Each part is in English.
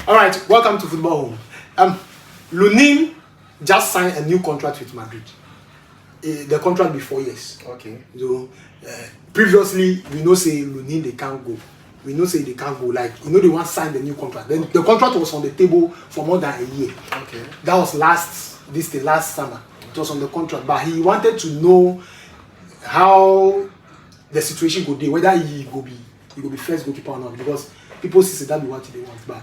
All right, welcome to Football Home. Lunin just signed a new contract with Madrid. The contract be 4 years. Okay. So previously, we know say Lunin they can't go. We know say they can't go. Like they want to sign the new contract. Then the contract was on the table for more than a year. Okay. That was the last summer. It was on the contract, but he wanted to know how the situation go be, whether he go be first goalkeeper or not, because people say that be what they want. But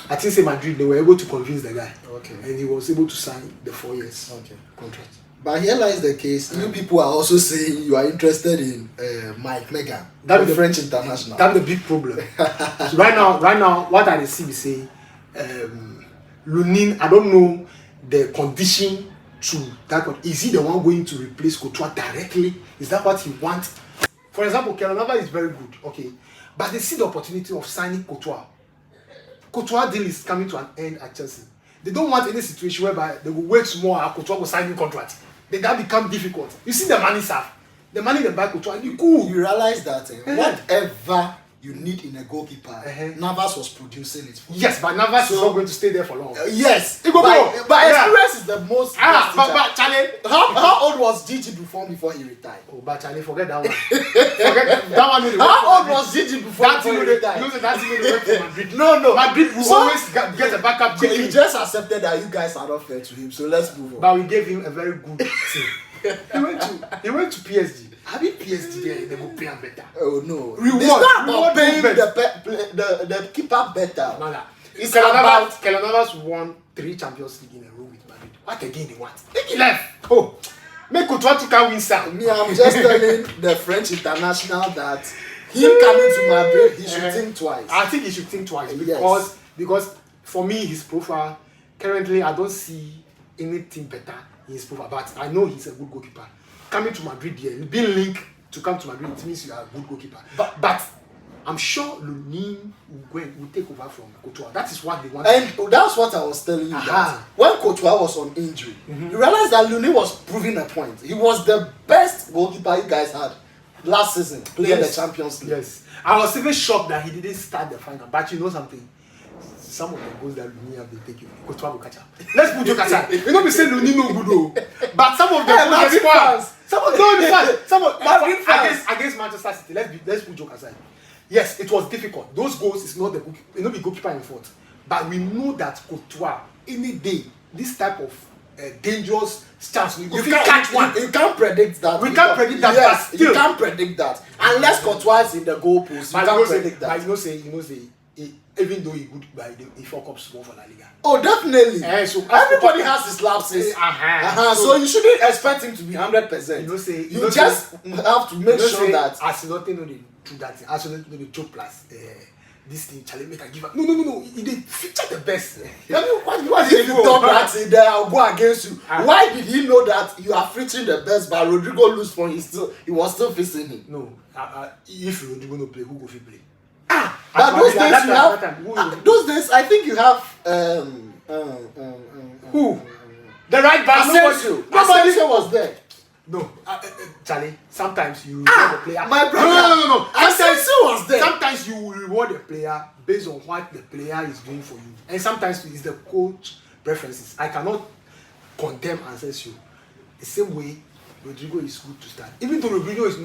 I think say Madrid they were able to convince the guy. Okay. And he was able to sign the 4 years contract. But here lies the case. You people are also saying you are interested in Mike Megan, That's the French international. That's the big problem. So right now, what I see is say, Lunin. I don't know the condition to that one. Is he the one going to replace Courtois directly? Is that what he wants? For example, Kelanova is very good, okay, but they see the opportunity of signing Courtois. Courtois deal is coming to an end at Chelsea. They don't want any situation whereby they will wait more and Courtois will sign new contract. Then that become difficult. You see the money, sir. The money they buy Courtois, you cool. You realize that whatever you need in a goalkeeper, Navas was producing it for. Yes, but Navas is not going to stay there for long. Yes, It go go. but experience is the most. But Charlie, how old was Gigi before he retired? Oh, but Charlie, forget that one. Forget that one. How old was Gigi before he retired? You know that's even the way for Madrid. No. Madrid will always get a backup. He just accepted that you guys are not fair to him, so let's move on. But we gave him a very good team. He went to PSG. Having PSG there, they will pay him better. Oh no! Reward, it's not about paying movement. the keeper better. No. It's Kelanova won 3 Champions League in a row with Madrid. What again they want? Make it left. Oh, make Courtois to come win some. Me, I'm just telling the French international that him coming to Madrid, he should think twice. I think he should think twice Yes. because for me his profile currently I don't see anything better in his profile. But I know he's a good goalkeeper. Coming to Madrid here, being linked to come to Madrid, it means you are a good goalkeeper. But I'm sure Lunin will take over from Courtois. That is what they want. And that's what I was telling you. That when Courtois was on injury, you realize that Lunin was proving a point. He was the best goalkeeper you guys had last season playing the Champions League. Yes. I was even shocked that he didn't start the final. But you know something? Some of the goals that Lunin have been taking, Courtois will catch up. Let's put joke aside. You know, we say Lunin no good though. But some of the Madrid fans. Madrid fans against Manchester City. Let's put joke aside. Yes, it was difficult. Those goals is not the goalkeeper in fault. But we know that Courtois, any day, this type of dangerous chance, you can't catch one. You can't predict that. We can't predict that. Yes, but still, you can't predict that unless Courtois is in the goal post. You can't predict that. But you know say, even though he good, he fuck up small for La Liga. Oh, definitely. So everybody has his lapses. So you shouldn't expect him to be 100%. You just have to make sure that. As nothing no they do that thing. As nothing no they joke plus this thing challenge make a give up. No. He did feature the best. What if you talk that thing there? I'll go against you. Why did he know that you are featuring the best, but Rodrygo lose for he was still facing him? No. If Rodrygo no play, who go fit play? But those days you have. Those days I think you have who? The right back. Nobody was there. No, Charlie. Sometimes you reward the player. My brother. No. Sometimes was there. Sometimes you will reward the player based on what the player is doing for you, and sometimes it's the coach preferences. I cannot condemn and censure you. The same way, Rodrygo is good to start. Even though Rodrygo is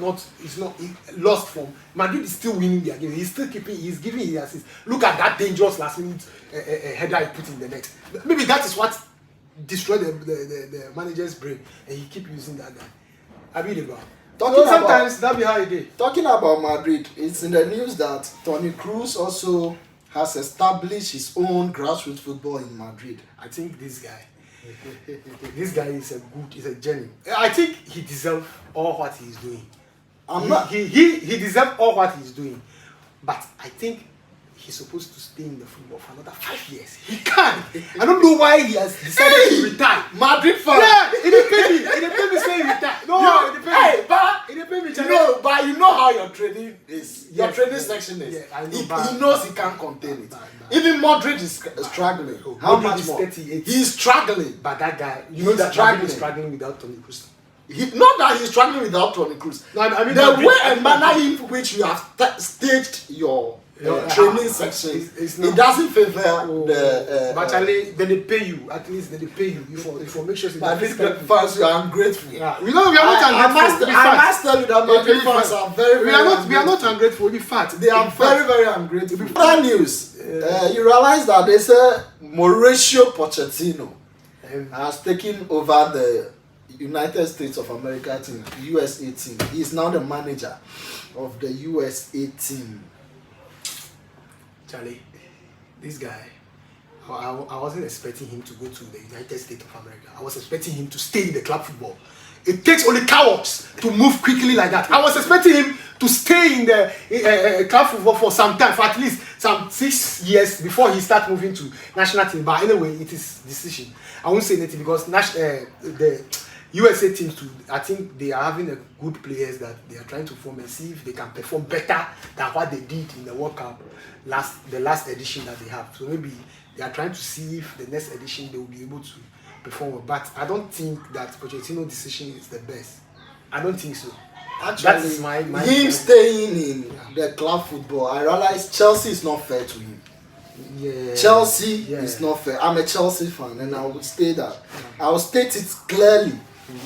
not lost form, Madrid is still winning their game. He's still keeping. He's giving his assist. Look at that dangerous last minute header he put in the net. Maybe that is what destroyed the manager's brain, and he keep using that guy. I read about. Sometimes that be how it is. Talking about Madrid, it's in the news that Toni Kroos also has established his own grassroots football in Madrid. I think this guy is a genius. I think he deserves all what he's doing. He deserves all what he's doing, but I think he's supposed to stay in the football for another 5 years. He can't. I don't know why he has decided to retire. Madrid fan. Yeah, it depends me saying retire. No, it depends me. No, but you know how your training is. Your training section is. Yeah, I know, he knows he can't contain it. Even Madrid is struggling. How much more? He's struggling. But that guy, you know that Madrid is struggling without Toni Kroos. Not that he's struggling without Toni Kroos. No, I mean the way and manner in which you have staged your training section. It doesn't favor the. But actually, then they pay you. At least then they pay you for make sure. But this fans, you are ungrateful. Yeah, we are not ungrateful. I must tell you that Madrid fans are very. We are not ungrateful. In fact, they are very ungrateful. Bad news. You realize that they say Mauricio Pochettino has taken over the United States of America team, USA team. He is now the manager of the USA team. Charlie, this guy, I wasn't expecting him to go to the United States of America. I was expecting him to stay in the club football. It takes only cowards to move quickly like that. I was expecting him to stay in the club football for some time, for at least some 6 years before he start moving to national team. But anyway, it is decision. I won't say anything because the USA teams too, I think they are having a good players that they are trying to form and see if they can perform better than what they did in the World Cup the last edition that they have. So maybe they are trying to see if the next edition they will be able to perform well. But I don't think that Pochettino's decision is the best. I don't think so. Actually, that is my staying in the club football, I realize Chelsea is not fair to him. Yeah. Chelsea is not fair. I'm a Chelsea fan and I will state that. I will state it clearly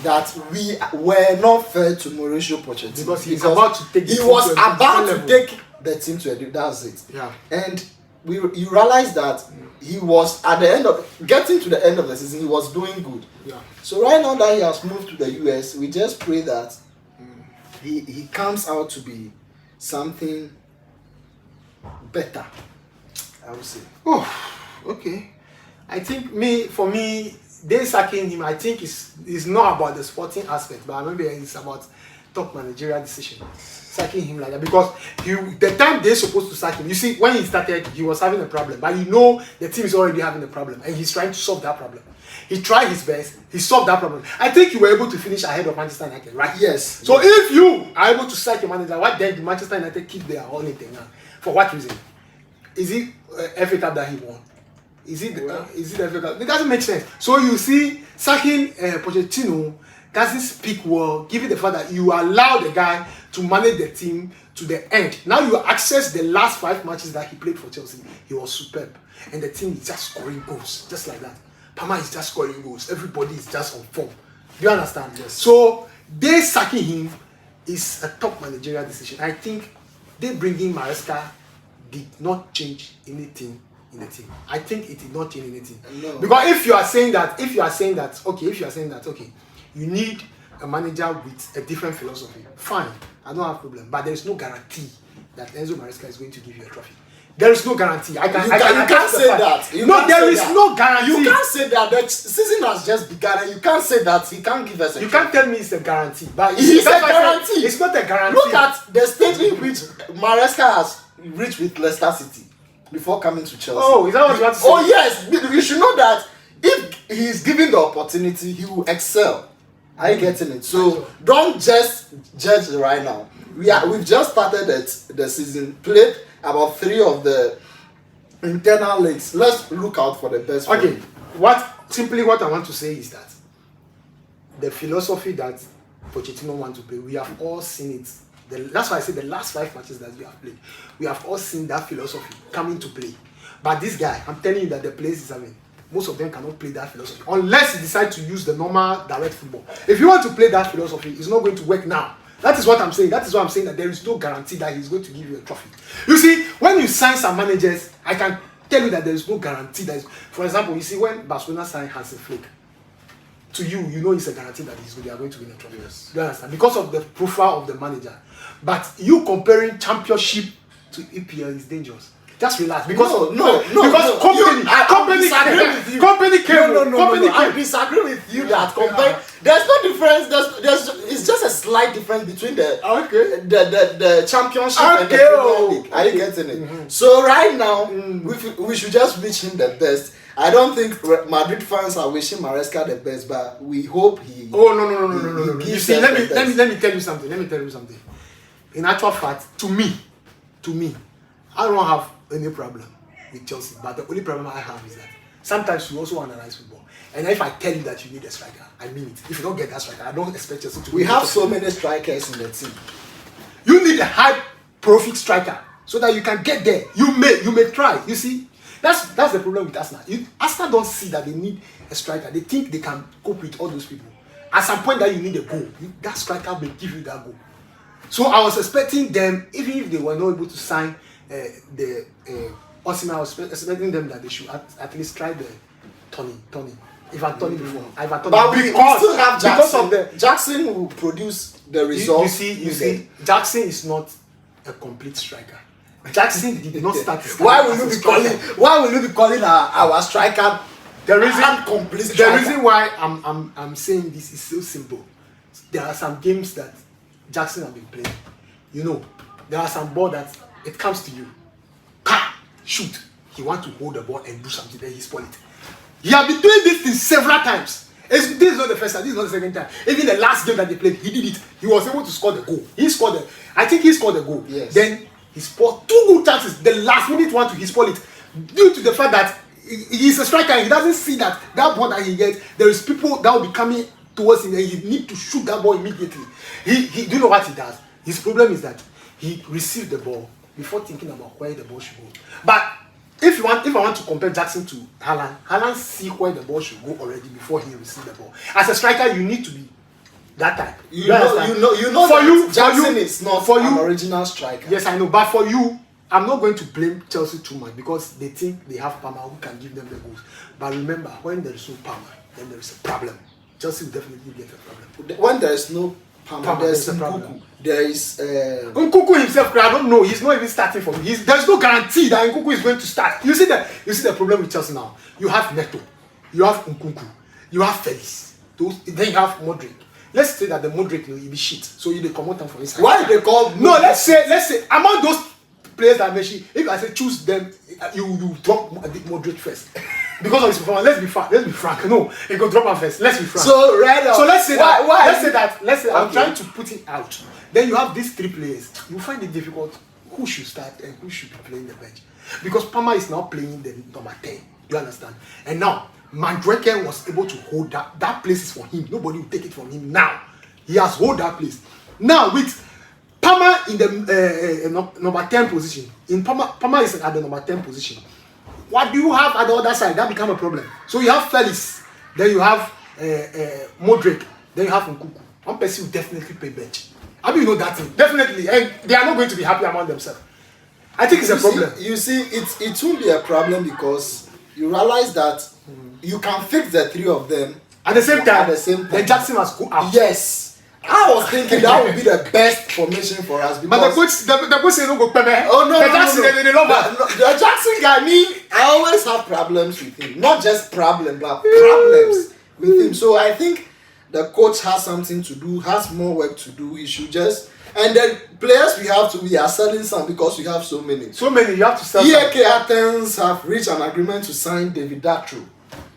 that we were not fair to Mauricio Pochettino because he was about to take the team to a that's it. Yeah. And you realize that he was at the end of getting to the end of the season, he was doing good. Yeah. So right now that he has moved to the US, we just pray that he comes out to be something better, I would say. Oh, okay. I think for me, they sacking him, I think it's not about the sporting aspect, but maybe it's about top managerial decision. Sacking him like that because the time they're supposed to sack him, you see, when he started, he was having a problem, but the team is already having a problem, and he's trying to solve that problem. He tried his best, he solved that problem. I think you were able to finish ahead of Manchester United, right? Yes. So if you are able to sack your manager, why then did Manchester United keep their only thing now? For what reason? Is it FA Cup that he won? Is it the FA Cup? It doesn't make sense. So you see, sacking Pochettino doesn't speak well, given the fact that you allow the guy to manage the team to the end. Now you access the last 5 matches that he played for Chelsea. He was superb. And the team is just scoring goals, just like that. Parma is just scoring goals. Everybody is just on form. Do you understand? Yes. So they sacking him is a top managerial decision. I think they bringing Maresca did not change anything in the team. I think it did not change anything. No. Because if you are saying that, okay, you need a manager with a different philosophy, fine, I don't have problem. But there is no guarantee that Enzo Maresca is going to give you a trophy. There is no guarantee. You can't say that. There is no guarantee. You can't say that. The season has just begun and you can't say that he can't give us a You can't tell me it's a guarantee. But it's a guarantee. It's not a guarantee. Look at the stage in which Maresca has reached with Leicester City before coming to Chelsea. Oh, is that what you want to say? Oh yes, you should know that if he is given the opportunity, he will excel. Are you getting it? So don't just judge right now. We've just started the season, played about 3 of the internal leagues. Let's look out for the best. Okay, what I want to say is that the philosophy that Pochettino wants to play, we have all seen it. That's why I say the last 5 matches that we have played, we have all seen that philosophy coming to play. But this guy, I'm telling you that the players is having, most of them cannot play that philosophy unless he decides to use the normal direct football. If you want to play that philosophy, it's not going to work now. That is what I'm saying. That is why I'm saying that there is no guarantee that he's going to give you a trophy. You see, when you sign some managers, I can tell you that there is no guarantee that for example, you see when Barcelona signed Hansi Flick, to you know it's a guarantee that they are going to win a trophy. Yes. You understand? Because of the profile of the manager. But you comparing championship to EPL is dangerous. Just relax. Because company I disagree with you that compare. There's no difference. It's just a slight difference between the championship and the Premier League. Are you getting it? Mm-hmm. So right now, we should just wish him the best. I don't think Madrid fans are wishing Maresca the best, but we hope he. Oh no. You see, let me tell you something. In actual fact, to me, I don't have any problem with Chelsea, but the only problem I have is that sometimes you also analyze football. And if I tell you that you need a striker, I mean it. If you don't get that striker, I don't expect Chelsea to. We have so many strikers in the team. You need a high profit striker. so that you can get there. You may try. You see, that's the problem with Arsenal. Arsenal don't see that they need a striker. They think they can cope with all those people. At some point that you need a goal, that striker will give you that goal. So I was expecting them, even if they were not able to sign the Osimhen, I was expecting them that they should at least try the Tony. If I'm Tony before, but we still have Jackson. Because of the Jackson will produce the result. You see, Jackson is not a complete striker. Jackson did not start. Why will you be calling our striker? The reason why I'm saying this is so simple. There are some games that Jackson have been playing. You know, there are some ball that it comes to you. Shoot. He wants to hold the ball and do something. Then he spoil it. He has been doing this thing several times. This is not the first time. This is not the second time. Even the last game that they played, he did it. He was able to score the goal. I think he scored the goal. Yes. Then he scored 2 good chances. The last minute one, he spoiled it due to the fact that he's a striker. And he doesn't see that ball that he gets. There is people that will be coming towards him, and he need to shoot that ball immediately. Do you know what he does? His problem is that he received the ball before thinking about where the ball should go. But if I want to compare Jackson to Haaland see where the ball should go already before he received the ball. As a striker, you need to be that type. You know. Jackson is not an original striker. Yes, I know. But for you, I'm not going to blame Chelsea too much because they think they have Palmer who can give them the goals. But remember, when there is no Palmer, then there is a problem. Chelsea will definitely get a problem. When there is no Palmer, there is a problem. There is Nkunku himself. I don't know. He's not even starting for me. There's no guarantee that Nkunku is going to start. You see the problem with Chelsea now. You have Neto, you have Nkunku, you have Felix. Then you have Modric. Let's say that the Modric will be shit. So you come out for inside. Why they call? No, let's say among those players that I mentioned, if I say choose them, you drop Modric first. Because of his performance, let's be frank. No, he go drop him first. Let's be frank. So let's say I'm trying to put it out. Then you have these 3 players. You find it difficult who should start and who should be playing the bench. Because Palmer is now playing the number 10. You understand? And now Madueke was able to hold that place is for him. Nobody will take it from him now. He has hold that place. Now with Palmer in the number 10 position. Palmer is at the number 10 position. What do you have at the other side? That become a problem. So you have Felix, then you have Modric, then you have Nkunku. One person will definitely play bench. How do you know that thing? Definitely, and they are not going to be happy among themselves. I think it's a problem. You see, it won't be a problem because you realize that you can fix the 3 of them at the same time. Then Jackson must go out. Yes. I was thinking that would be the best formation for us. But the coach say no go peme. Oh no, Jackson, they love the Jackson guy. I always have problems with him. Not just problems, but problems with him. So I think the coach has something to do, has more work to do. He should just. And then players we are selling some because we have so many. You have to sell. EAK Athens have reached an agreement to sign David Datro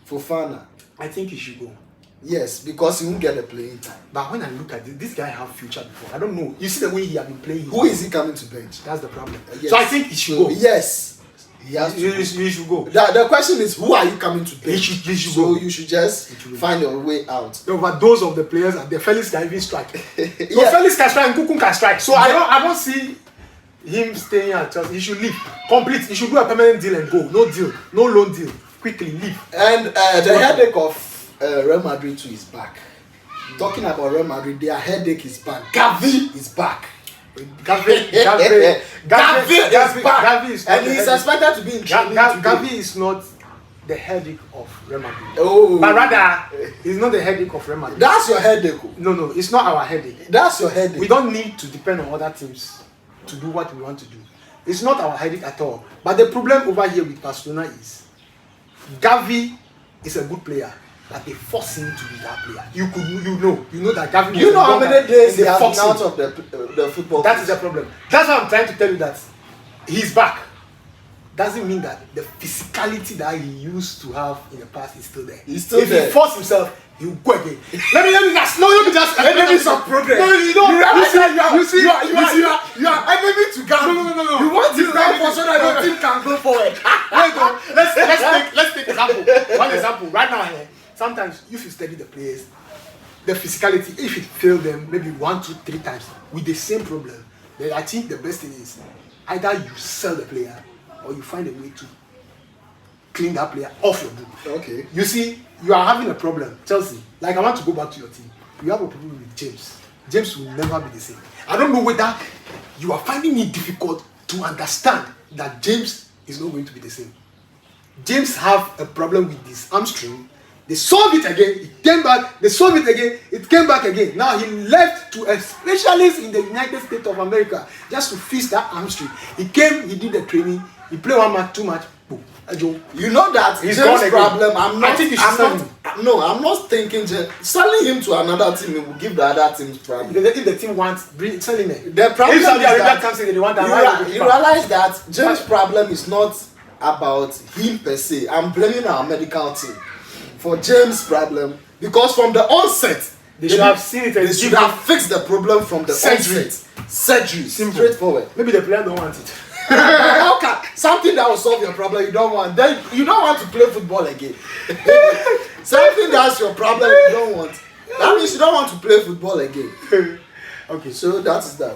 for Fana. I think he should go. Yes, because he won't get the playing time. But when I look at this guy have future before. I don't know. You see the way he has been playing. Who is he coming to bench? That's the problem. Yes. So I think he should go. Yes. He has to. He should go. The question is, who are you coming to bench? He should so go. You should just find your way out. No, but those of the players and the Felix can even strike. So yeah. Felix can strike and Nkunku can strike. So I don't see him staying at Chelsea. He should leave. Complete. He should do a permanent deal and go. No deal. No loan deal. Quickly leave. And the headache of Real Madrid too is back. Talking about Real Madrid, their headache is back. Gavi is back. Gavi is back. And he's expected to be in training Gavi is not the headache of Real Madrid. Oh. But rather, it's not the headache of Real Madrid. That's your headache. No, it's not our headache. That's your headache. We don't need to depend on other teams to do what we want to do. It's not our headache at all. But the problem over here with Barcelona is Gavi is a good player, but they force him to be that player. You know that Gavi. You know how many days he has been out of the football. That is the problem. That's why I'm trying to tell you that he's back. Doesn't mean that the physicality that he used to have in the past is still there. He's still if there. He force himself, he'll go again. let me just enemy some progress. No, you see, you are enemy to Gavi. No. You want his downfall so that your team can go forward. Wait, let's take example. One example right now here. Sometimes if you study the players, the physicality, if it failed them maybe 1, 2, 3 times with the same problem, then I think the best thing is either you sell the player or you find a way to clean that player off your book. Okay. You see, you are having a problem, Chelsea. Like, I want to go back to your team. You have a problem with James. James will never be the same. I don't know whether you are finding it difficult to understand that James is not going to be the same. James have a problem with his hamstring. They solved it again, it came back, they solved it again, it came back again. Now he left to a specialist in the United States of America just to fix that hamstring. He came, he did the training, he played 1 match, 2 match, boom. You know that He's James' problem. I'm not. I think you should sell him. I'm not thinking selling him to another team. It will give the other team's problem. If the team wants, sell him. The problem if Saudi is Arabia that comes in, they want you realize that James' problem is not about him per se. I'm blaming our medical team for James' problem because from the onset they should have seen it. They should have fixed the problem from the onset. Surgery. Simple. Straightforward. Maybe the player don't want it. Okay, something that will solve your problem you don't want. Then you don't want to play football again. Something that's your problem you don't want. That means you don't want to play football again. Okay, so that is that.